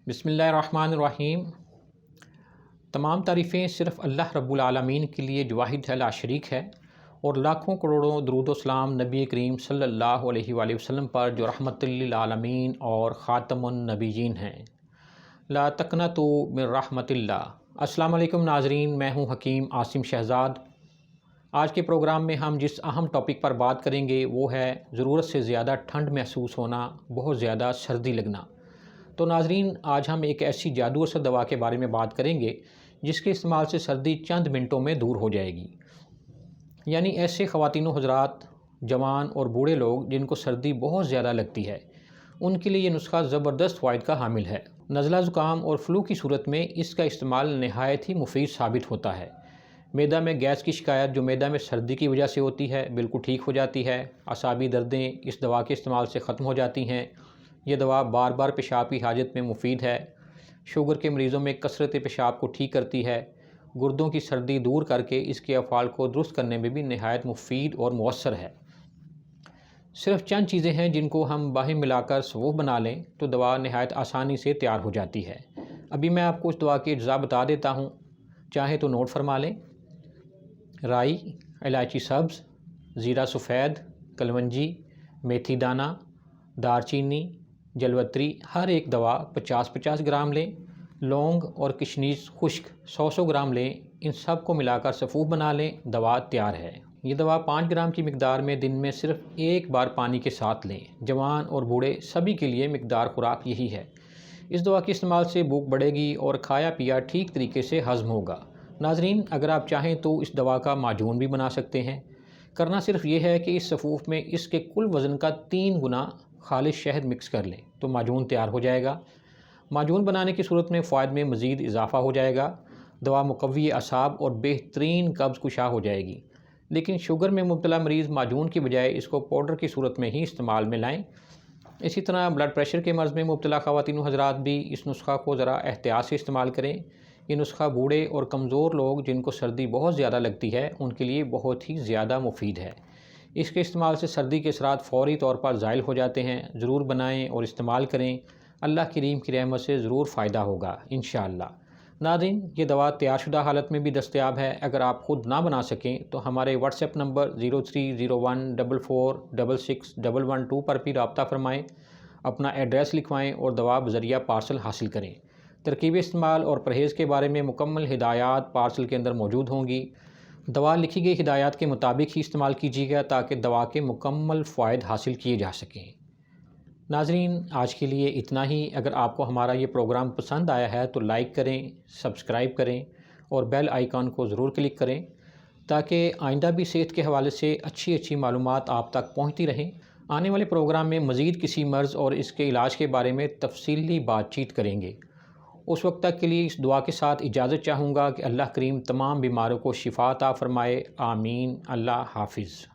بسم اللہ الرحمن الرحیم۔ تمام تعریفیں صرف اللہ رب العالمین کے لیے جو واحد لا شریک ہے، اور لاکھوں کروڑوں درود و سلام نبی کریم صلی اللہ علیہ وآلہ وسلم پر جو رحمت للعالمین اور خاتم النبیین ہیں۔ لا تقنطوا من رحمت اللہ۔ السلام علیکم ناظرین، میں ہوں حکیم عاصم شہزاد۔ آج کے پروگرام میں ہم جس اہم ٹاپک پر بات کریں گے وہ ہے ضرورت سے زیادہ ٹھنڈ محسوس ہونا، بہت زیادہ سردی لگنا۔ تو ناظرین، آج ہم ایک ایسی جادو اثر دوا کے بارے میں بات کریں گے جس کے استعمال سے سردی چند منٹوں میں دور ہو جائے گی۔ یعنی ایسے خواتین و حضرات، جوان اور بوڑھے لوگ جن کو سردی بہت زیادہ لگتی ہے، ان کے لیے یہ نسخہ زبردست فوائد کا حامل ہے۔ نزلہ زکام اور فلو کی صورت میں اس کا استعمال نہایت ہی مفید ثابت ہوتا ہے۔ معدہ میں گیس کی شکایت جو معدہ میں سردی کی وجہ سے ہوتی ہے، بالکل ٹھیک ہو جاتی ہے۔ اعصابی دردیں اس دوا کے استعمال سے ختم ہو جاتی ہیں۔ یہ دوا بار بار پیشاب کی حاجت میں مفید ہے۔ شوگر کے مریضوں میں کثرت پیشاب کو ٹھیک کرتی ہے۔ گردوں کی سردی دور کر کے اس کے افعال کو درست کرنے میں بھی نہایت مفید اور مؤثر ہے۔ صرف چند چیزیں ہیں جن کو ہم باہم ملا کر صفوف بنا لیں تو دوا نہایت آسانی سے تیار ہو جاتی ہے۔ ابھی میں آپ کو اس دوا کے اجزاء بتا دیتا ہوں، چاہیں تو نوٹ فرما لیں۔ رائی، الائچی سبز، زیرہ سفید، کلونجی، میتھی دانہ، دار چینی، جلوتری، ہر ایک دوا 50-50 گرام لیں۔ لونگ اور کشمیش خشک 100 گرام لیں۔ ان سب کو ملا کر صفوف بنا لیں، دوا تیار ہے۔ یہ دوا 5 گرام کی مقدار میں دن میں صرف ایک بار پانی کے ساتھ لیں۔ جوان اور بوڑھے سبھی کے لیے مقدار خوراک یہی ہے۔ اس دوا کے استعمال سے بھوک بڑھے گی اور کھایا پیا ٹھیک طریقے سے ہضم ہوگا۔ ناظرین، اگر آپ چاہیں تو اس دوا کا معجون بھی بنا سکتے ہیں۔ کرنا صرف یہ ہے کہ اس صفوف میں اس کے کل وزن کا 3 گنا خالص شہد مکس کر لیں تو معجون تیار ہو جائے گا۔ معجون بنانے کی صورت میں فوائد میں مزید اضافہ ہو جائے گا۔ دوا مقوی اعصاب اور بہترین قبض کشا ہو جائے گی۔ لیکن شوگر میں مبتلا مریض معجون کی بجائے اس کو پاؤڈر کی صورت میں ہی استعمال میں لائیں۔ اسی طرح بلڈ پریشر کے مرض میں مبتلا خواتین و حضرات بھی اس نسخہ کو ذرا احتیاط سے استعمال کریں۔ یہ نسخہ بوڑھے اور کمزور لوگ جن کو سردی بہت زیادہ لگتی ہے ان کے لیے بہت ہی زیادہ مفید ہے۔ اس کے استعمال سے سردی کے اثرات فوری طور پر زائل ہو جاتے ہیں۔ ضرور بنائیں اور استعمال کریں۔ اللہ کریم کی رحمت سے ضرور فائدہ ہوگا انشاءاللہ۔ ناظرین، یہ دوا تیار شدہ حالت میں بھی دستیاب ہے۔ اگر آپ خود نہ بنا سکیں تو ہمارے واٹس ایپ نمبر 0301446612 پر بھی رابطہ فرمائیں، اپنا ایڈریس لکھوائیں اور دوا بذریعہ پارسل حاصل کریں۔ ترکیب استعمال اور پرہیز کے بارے میں مکمل ہدایات پارسل کے اندر موجود ہوں گی۔ دوا لکھی گئی ہدایات کے مطابق ہی استعمال کیجیے گا تاکہ دوا کے مکمل فوائد حاصل کیے جا سکیں۔ ناظرین، آج کے لیے اتنا ہی۔ اگر آپ کو ہمارا یہ پروگرام پسند آیا ہے تو لائک کریں، سبسکرائب کریں اور بیل آئیکن کو ضرور کلک کریں تاکہ آئندہ بھی صحت کے حوالے سے اچھی معلومات آپ تک پہنچتی رہیں۔ آنے والے پروگرام میں مزید کسی مرض اور اس کے علاج کے بارے میں تفصیلی بات چیت کریں گے۔ اس وقت تک کے لیے اس دعا کے ساتھ اجازت چاہوں گا کہ اللہ کریم تمام بیماروں کو شفا عطا فرمائے۔ آمین۔ اللہ حافظ۔